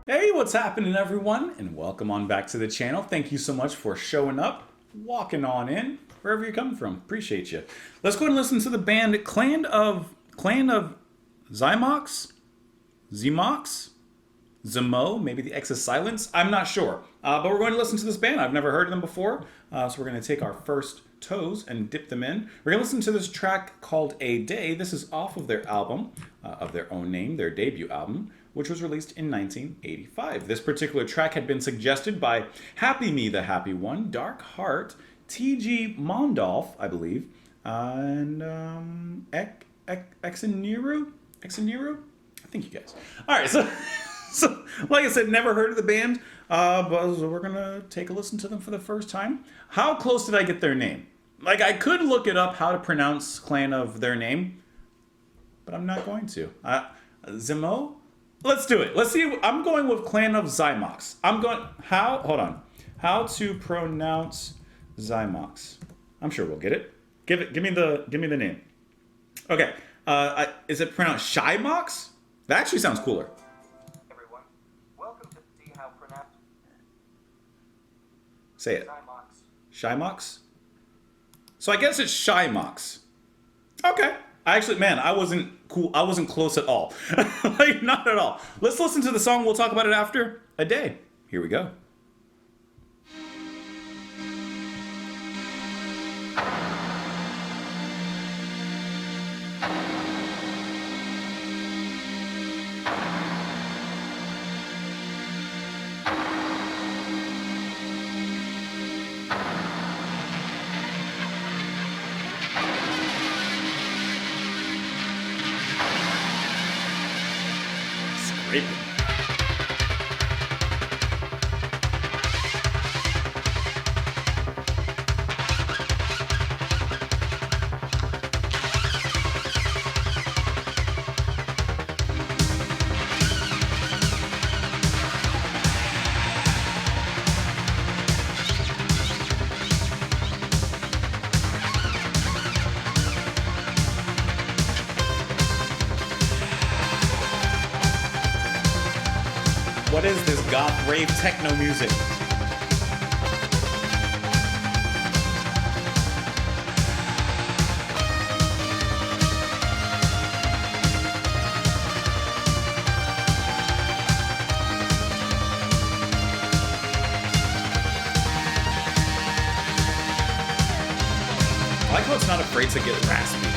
Hey, what's happening everyone? And welcome on back to the channel. Thank you so much for showing up, walking on in, wherever you're coming from. Appreciate you. Let's go ahead and listen to the band Clan of Xymox? Xymox? Zemo? Maybe the X is silence? I'm not sure. But we're going to listen to this band. I've never heard of them before. So we're going to take our first toes and dip them in. We're going to listen to this track called A Day. This is off of their album, of their own name, their debut album, which was released in 1985. This particular track had been suggested by Happy Me the Happy One, Dark Heart, T.G. Mondolf, I believe, and Xymox? I think you guys. All right, so like I said, never heard of the band, but we're going to take a listen to them for the first time. How close did I get their name? Like, I could look it up, how to pronounce clan of their name, but I'm not going to. Zemo? Let's do it. Let's see. I'm going with Clan of Xymox. Hold on. How to pronounce Xymox? I'm sure we'll get it. Give me the name. Okay. Is it pronounced Xymox? That actually sounds cooler. Everyone, welcome to see how pronounced. Say it. Xymox. Xymox? So I guess it's Xymox. Okay. I wasn't cool. I wasn't close at all. Like, not at all. Let's listen to the song. We'll talk about it after A Day. Here we go. Scraping. What is this goth rave techno music? I like how it's not afraid to get raspy.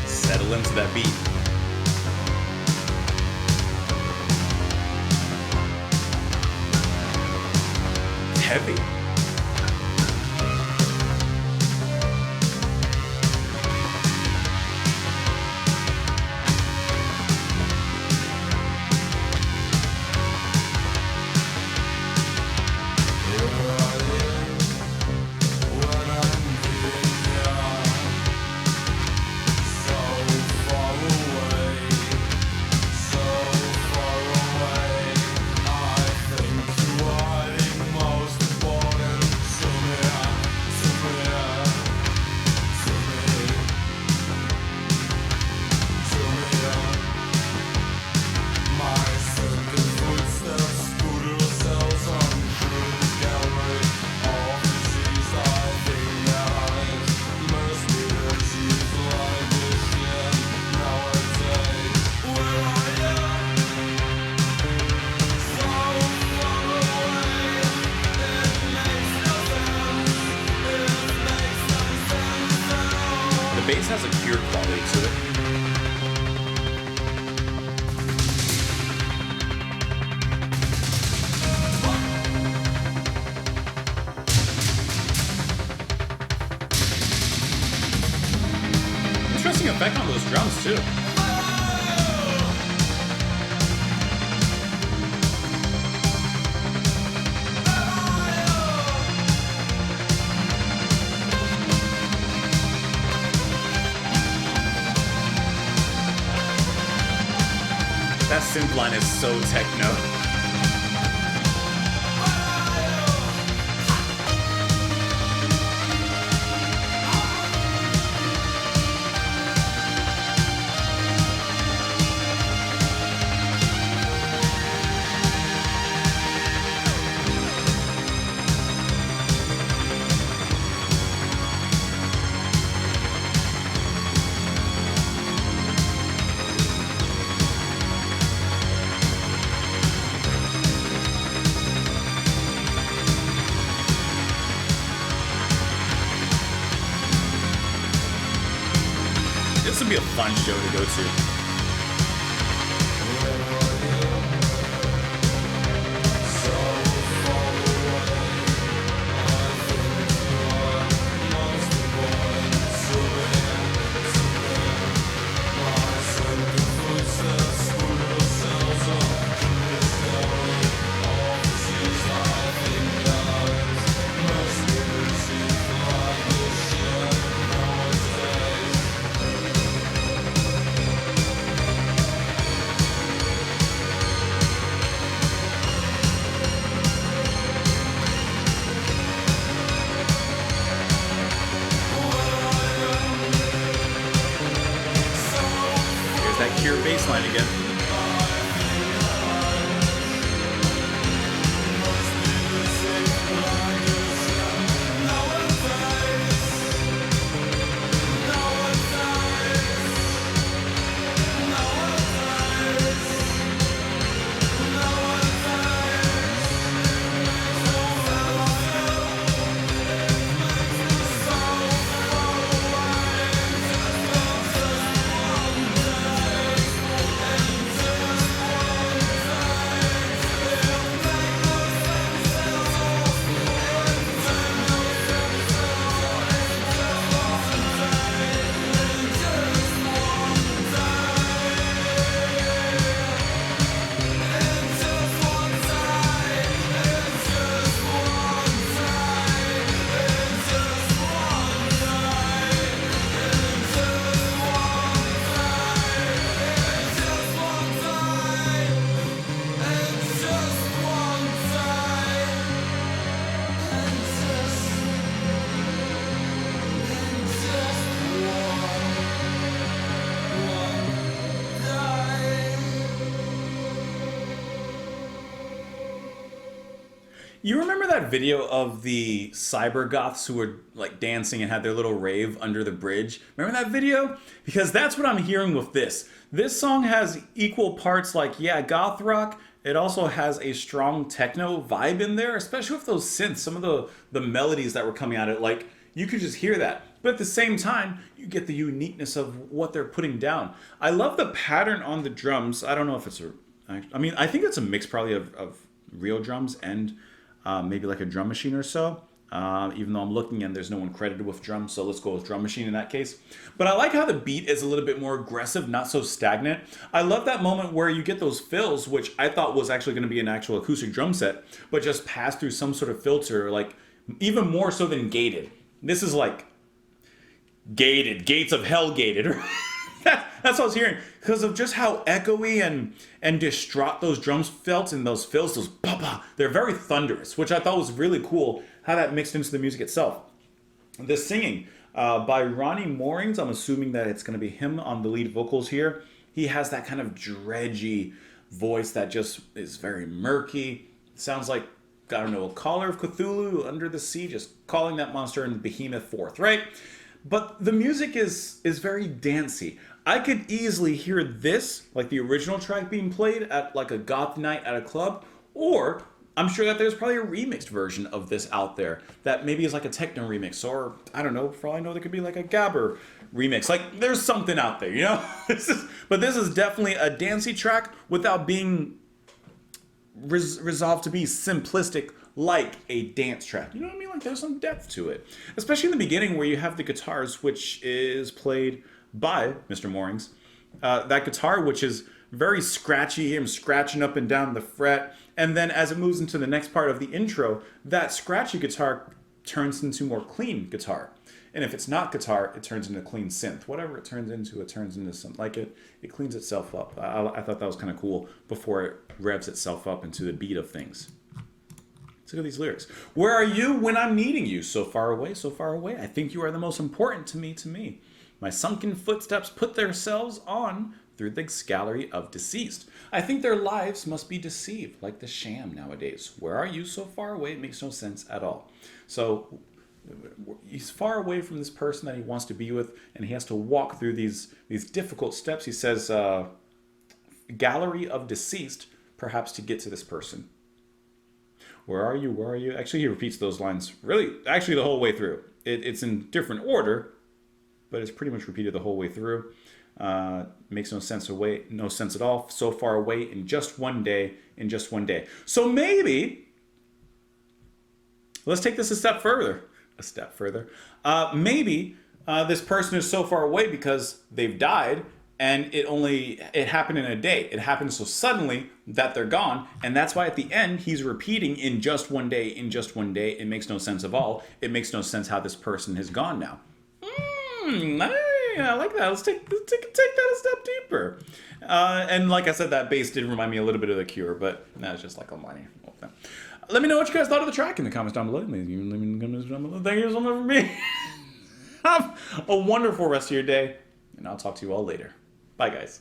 Settle into that beat. Heavy. bass has a pure quality to it. effect on those drums too. That synth line is so techno. This would be a fun show to go to. That Cure bass line again. You remember that video of the cyber goths who were like dancing and had their little rave under the bridge? Remember that video? Because that's what I'm hearing with this. This song has equal parts like, yeah, goth rock. It also has a strong techno vibe in there, especially with those synths. Some of the melodies that were coming out of it, like, you could just hear that. But at the same time, you get the uniqueness of what they're putting down. I love the pattern on the drums. I don't know if it's I mean, I think it's a mix probably of real drums and maybe like a drum machine or so. Even though I'm looking and there's no one credited with drums, so let's go with drum machine in that case. But I like how the beat is a little bit more aggressive, not so stagnant. I love that moment where you get those fills, which I thought was actually going to be an actual acoustic drum set, but just pass through some sort of filter, like even more so than gated. This is like gated, gates of hell gated. That's what I was hearing, because of just how echoey and distraught those drums felt, and those fills, those ba-ba, they're very thunderous, which I thought was really cool, how that mixed into the music itself. The singing by Ronnie Moorings, I'm assuming that it's going to be him on the lead vocals here. He has that kind of dredgy voice that just is very murky. Sounds like, I don't know, a caller of Cthulhu under the sea, just calling that monster in Behemoth forth, right? But the music is very dancey. I could easily hear this, like the original track being played at like a goth night at a club, or I'm sure that there's probably a remixed version of this out there that maybe is like a techno remix, or I don't know, for all I know there could be like a gabber remix. Like there's something out there, you know? But this is definitely a dancey track without being resolved to be simplistic like a dance track. You know what I mean? Like there's some depth to it. Especially in the beginning where you have the guitars, which is played by Mr. Moorings. That guitar, which is very scratchy, him scratching up and down the fret. And then as it moves into the next part of the intro, that scratchy guitar turns into more clean guitar. And if it's not guitar, it turns into clean synth. Whatever it turns into something like it cleans itself up. I thought that was kind of cool before it revs itself up into the beat of things. Let's look at these lyrics. Where are you when I'm needing you? So far away, so far away. I think you are the most important to me. My sunken footsteps put themselves on through the gallery of deceased. I think their lives must be deceived, like the sham nowadays. Where are you so far away? It makes no sense at all. So he's far away from this person that he wants to be with, and he has to walk through these difficult steps. He says, gallery of deceased, perhaps to get to this person. Where are you? Where are you? Actually, he repeats those lines actually the whole way through. It's in different order, but it's pretty much repeated the whole way through. Makes no sense at all. So far away in just one day, So maybe, let's take this a step further. Maybe this person is so far away because they've died, and it happened in a day. It happened so suddenly that they're gone, and that's why at the end he's repeating in just one day. It makes no sense at all. It makes no sense how this person has gone now. I like that. Let's take that a step deeper. And like I said, that bass did remind me a little bit of The Cure, but that's just like a minor thing. Let me know what you guys thought of the track in the comments down below. Thank you so much for me. Have a wonderful rest of your day, and I'll talk to you all later. Bye, guys.